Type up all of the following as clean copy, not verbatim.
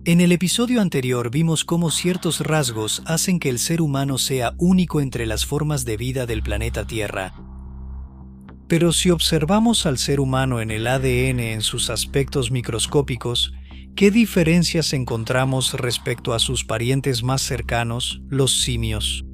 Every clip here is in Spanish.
En el episodio anterior vimos cómo ciertos rasgos hacen que el ser humano sea único entre las formas de vida del planeta Tierra. Pero si observamos al ser humano en el ADN en sus aspectos microscópicos, ¿qué diferencias encontramos respecto a sus parientes más cercanos, los simios?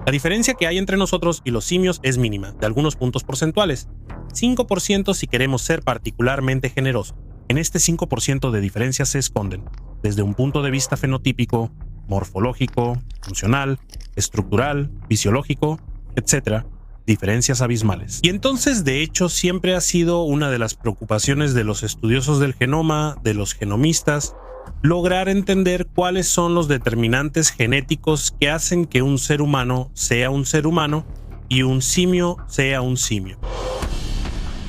La diferencia que hay entre nosotros y los simios es mínima, de algunos puntos porcentuales. 5% si queremos ser particularmente generosos. En este 5% de diferencias se esconden, desde un punto de vista fenotípico, morfológico, funcional, estructural, fisiológico, etc., diferencias abismales. Y entonces, de hecho, siempre ha sido una de las preocupaciones de los estudiosos del genoma, de los genomistas, lograr entender cuáles son los determinantes genéticos que hacen que un ser humano sea un ser humano y un simio sea un simio.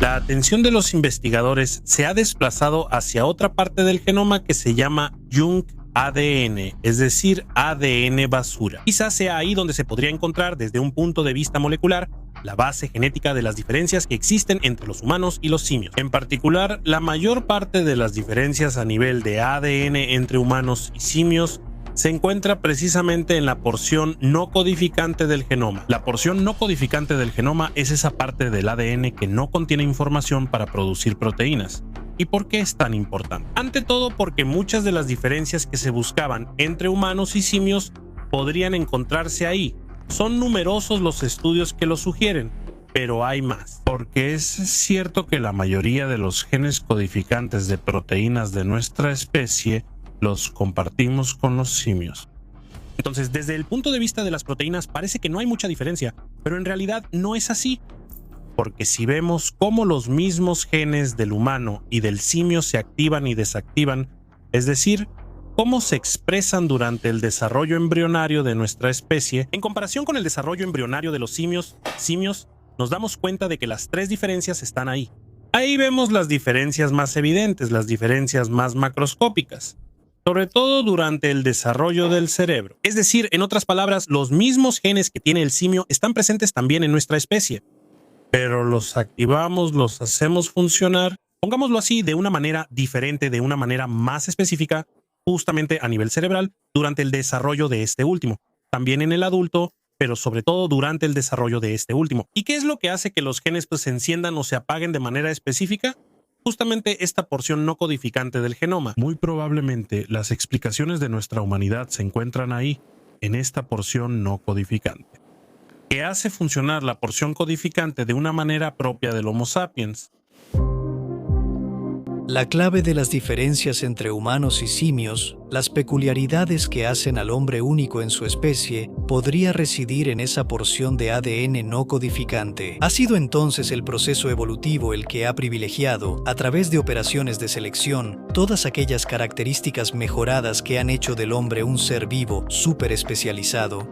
La atención de los investigadores se ha desplazado hacia otra parte del genoma que se llama junk ADN, es decir, ADN basura. Quizás sea ahí donde se podría encontrar, desde un punto de vista molecular, la base genética de las diferencias que existen entre los humanos y los simios. En particular, la mayor parte de las diferencias a nivel de ADN entre humanos y simios se encuentra precisamente en la porción no codificante del genoma. La porción no codificante del genoma es esa parte del ADN que no contiene información para producir proteínas. ¿Y por qué es tan importante? Ante todo porque muchas de las diferencias que se buscaban entre humanos y simios podrían encontrarse ahí. Son numerosos los estudios que lo sugieren, pero hay más. Porque es cierto que la mayoría de los genes codificantes de proteínas de nuestra especie los compartimos con los simios. Entonces, desde el punto de vista de las proteínas parece que no hay mucha diferencia, pero en realidad no es así. Porque si vemos cómo los mismos genes del humano y del simio se activan y desactivan, es decir, cómo se expresan durante el desarrollo embrionario de nuestra especie, en comparación con el desarrollo embrionario de los simios, nos damos cuenta de que las tres diferencias están ahí. Ahí vemos las diferencias más evidentes, las diferencias más macroscópicas, sobre todo durante el desarrollo del cerebro. Es decir, en otras palabras, los mismos genes que tiene el simio están presentes también en nuestra especie, pero los activamos, los hacemos funcionar, pongámoslo así, de una manera diferente, de una manera más específica, justamente a nivel cerebral, durante el desarrollo de este último. También en el adulto, pero sobre todo durante el desarrollo de este último. ¿Y qué es lo que hace que los genes se enciendan o se apaguen de manera específica? Justamente esta porción no codificante del genoma. Muy probablemente las explicaciones de nuestra humanidad se encuentran ahí, en esta porción no codificante, que hace funcionar la porción codificante de una manera propia del Homo sapiens. La clave de las diferencias entre humanos y simios, las peculiaridades que hacen al hombre único en su especie, podría residir en esa porción de ADN no codificante. Ha sido entonces el proceso evolutivo el que ha privilegiado, a través de operaciones de selección, todas aquellas características mejoradas que han hecho del hombre un ser vivo súper especializado.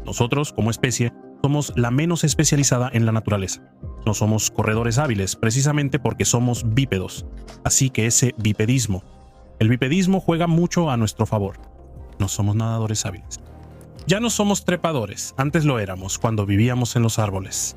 Nosotros, como especie, somos la menos especializada en la naturaleza. No somos corredores hábiles, precisamente porque somos bípedos. Así que el bipedismo juega mucho a nuestro favor. No somos nadadores hábiles. Ya no somos trepadores, antes lo éramos cuando vivíamos en los árboles.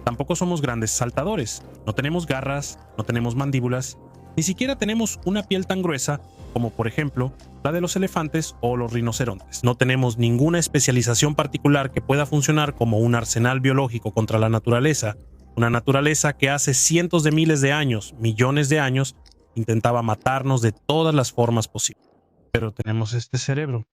Tampoco somos grandes saltadores, no tenemos garras, no tenemos mandíbulas, ni siquiera tenemos una piel tan gruesa como por ejemplo la de los elefantes o los rinocerontes. No tenemos ninguna especialización particular que pueda funcionar como un arsenal biológico contra la naturaleza, una naturaleza que hace cientos de miles de años, millones de años, intentaba matarnos de todas las formas posibles. Pero tenemos este cerebro.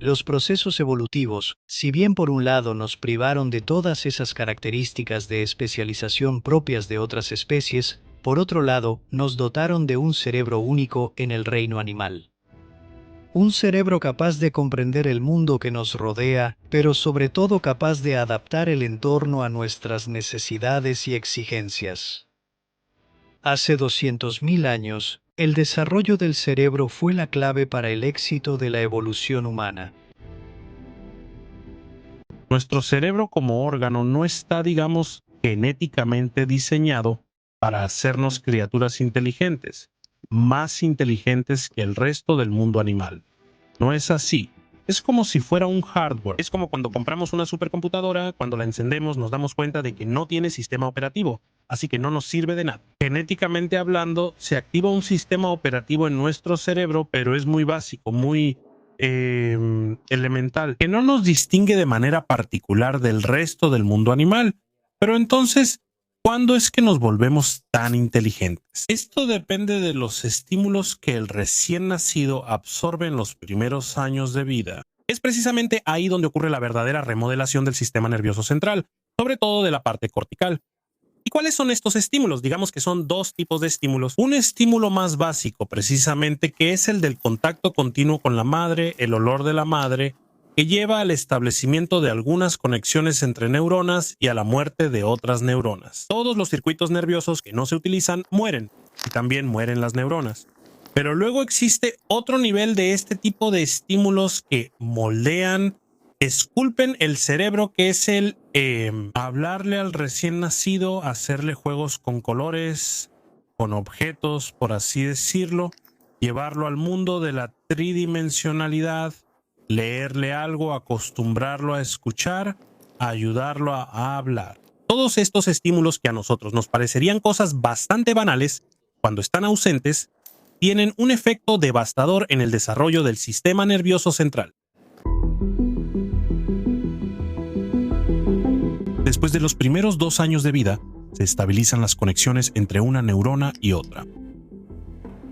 Los procesos evolutivos, si bien por un lado nos privaron de todas esas características de especialización propias de otras especies, por otro lado, nos dotaron de un cerebro único en el reino animal. Un cerebro capaz de comprender el mundo que nos rodea, pero sobre todo capaz de adaptar el entorno a nuestras necesidades y exigencias. Hace 200.000 años, el desarrollo del cerebro fue la clave para el éxito de la evolución humana. Nuestro cerebro como órgano no está, digamos, genéticamente diseñado para hacernos criaturas inteligentes, más inteligentes que el resto del mundo animal. No es así. Es como si fuera un hardware. Es como cuando compramos una supercomputadora, cuando la encendemos nos damos cuenta de que no tiene sistema operativo, así que no nos sirve de nada. Genéticamente hablando, se activa un sistema operativo en nuestro cerebro, pero es muy básico, muy elemental, que no nos distingue de manera particular del resto del mundo animal. Pero entonces, ¿cuándo es que nos volvemos tan inteligentes? Esto depende de los estímulos que el recién nacido absorbe en los primeros años de vida. Es precisamente ahí donde ocurre la verdadera remodelación del sistema nervioso central, sobre todo de la parte cortical. ¿Y cuáles son estos estímulos? Digamos que son dos tipos de estímulos. Un estímulo más básico, precisamente, que es el del contacto continuo con la madre, el olor de la madre, que lleva al establecimiento de algunas conexiones entre neuronas y a la muerte de otras neuronas. Todos los circuitos nerviosos que no se utilizan mueren, y también mueren las neuronas. Pero luego existe otro nivel de este tipo de estímulos que moldean, esculpen el cerebro, que es el hablarle al recién nacido, hacerle juegos con colores, con objetos, por así decirlo, llevarlo al mundo de la tridimensionalidad, leerle algo, acostumbrarlo a escuchar, ayudarlo a hablar. Todos estos estímulos que a nosotros nos parecerían cosas bastante banales, cuando están ausentes, tienen un efecto devastador en el desarrollo del sistema nervioso central. Después de los primeros 2 años de vida, se estabilizan las conexiones entre una neurona y otra.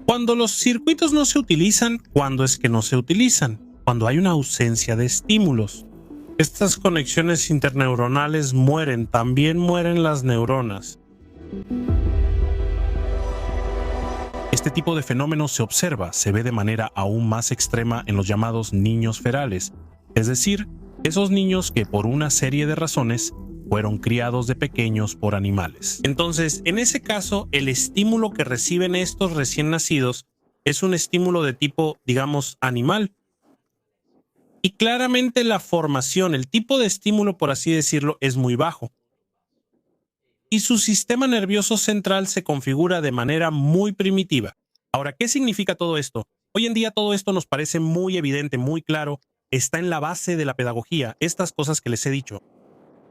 Cuando los circuitos no se utilizan, ¿cuándo es que no se utilizan? Cuando hay una ausencia de estímulos. Estas conexiones interneuronales mueren, también mueren las neuronas. Este tipo de fenómeno se observa, se ve de manera aún más extrema en los llamados niños ferales, es decir, esos niños que por una serie de razones fueron criados de pequeños por animales. Entonces, en ese caso, el estímulo que reciben estos recién nacidos es un estímulo de tipo, digamos, animal. Y claramente la formación, el tipo de estímulo, por así decirlo, es muy bajo. Y su sistema nervioso central se configura de manera muy primitiva. Ahora, ¿qué significa todo esto? Hoy en día todo esto nos parece muy evidente, muy claro, está en la base de la pedagogía, estas cosas que les he dicho.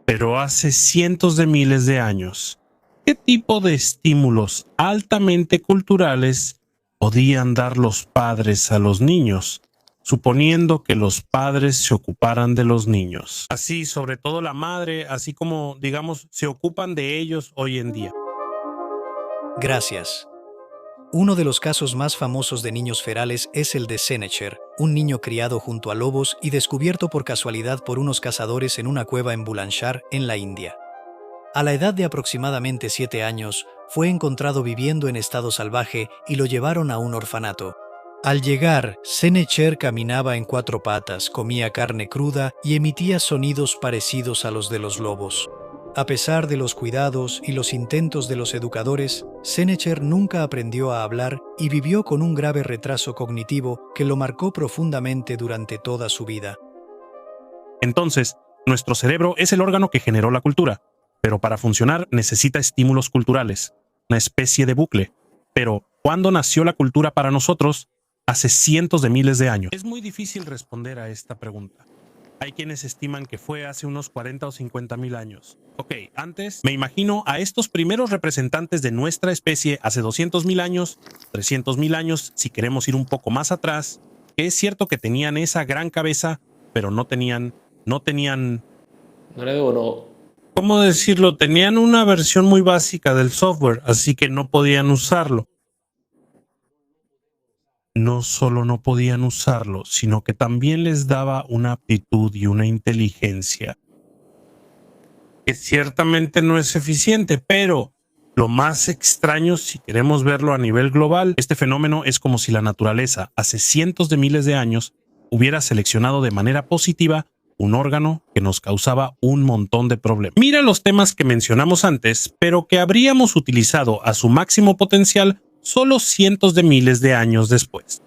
Pero hace cientos de miles de años, ¿qué tipo de estímulos altamente culturales podían dar los padres a los niños, suponiendo que los padres se ocuparan de los niños? Así, sobre todo la madre, así como, digamos, se ocupan de ellos hoy en día. Gracias. Uno de los casos más famosos de niños ferales es el de Senecher, un niño criado junto a lobos y descubierto por casualidad por unos cazadores en una cueva en Bulandshahr, en la India. A la edad de aproximadamente 7 años, fue encontrado viviendo en estado salvaje y lo llevaron a un orfanato. Al llegar, Senecher caminaba en 4 patas, comía carne cruda y emitía sonidos parecidos a los de los lobos. A pesar de los cuidados y los intentos de los educadores, Senecher nunca aprendió a hablar y vivió con un grave retraso cognitivo que lo marcó profundamente durante toda su vida. Entonces, nuestro cerebro es el órgano que generó la cultura, pero para funcionar necesita estímulos culturales, una especie de bucle. Pero, ¿cuándo nació la cultura para nosotros? Hace cientos de miles de años. Es muy difícil responder a esta pregunta. Hay quienes estiman que fue hace unos 40 o 50 mil años. Ok, antes me imagino a estos primeros representantes de nuestra especie hace 200.000 años, 300.000 años, si queremos ir un poco más atrás, que es cierto que tenían esa gran cabeza, pero no tenían, ¿cómo decirlo? Tenían una versión muy básica del software, así que no podían usarlo. No solo no podían usarlo, sino que también les daba una aptitud y una inteligencia que ciertamente no es eficiente, pero lo más extraño, si queremos verlo a nivel global, este fenómeno es como si la naturaleza, hace cientos de miles de años, hubiera seleccionado de manera positiva un órgano que nos causaba un montón de problemas. Mira los temas que mencionamos antes, pero que habríamos utilizado a su máximo potencial solo cientos de miles de años después.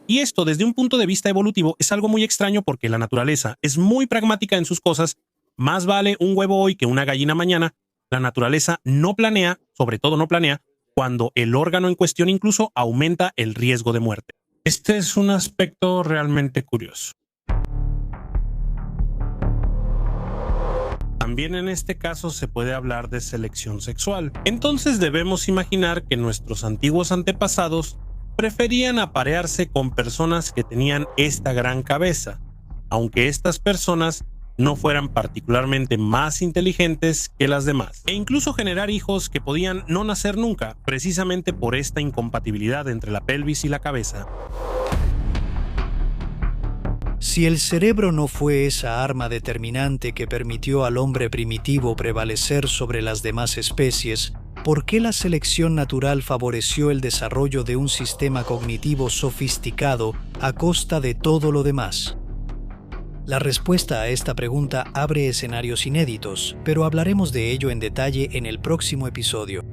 Y esto, desde un punto de vista evolutivo, es algo muy extraño porque la naturaleza es muy pragmática en sus cosas. Más vale un huevo hoy que una gallina mañana. La naturaleza no planea, sobre todo no planea, cuando el órgano en cuestión incluso aumenta el riesgo de muerte. Este es un aspecto realmente curioso. También en este caso se puede hablar de selección sexual. Entonces debemos imaginar que nuestros antiguos antepasados preferían aparearse con personas que tenían esta gran cabeza, aunque estas personas no fueran particularmente más inteligentes que las demás, e incluso generar hijos que podían no nacer nunca, precisamente por esta incompatibilidad entre la pelvis y la cabeza. Si el cerebro no fue esa arma determinante que permitió al hombre primitivo prevalecer sobre las demás especies, ¿por qué la selección natural favoreció el desarrollo de un sistema cognitivo sofisticado a costa de todo lo demás? La respuesta a esta pregunta abre escenarios inéditos, pero hablaremos de ello en detalle en el próximo episodio.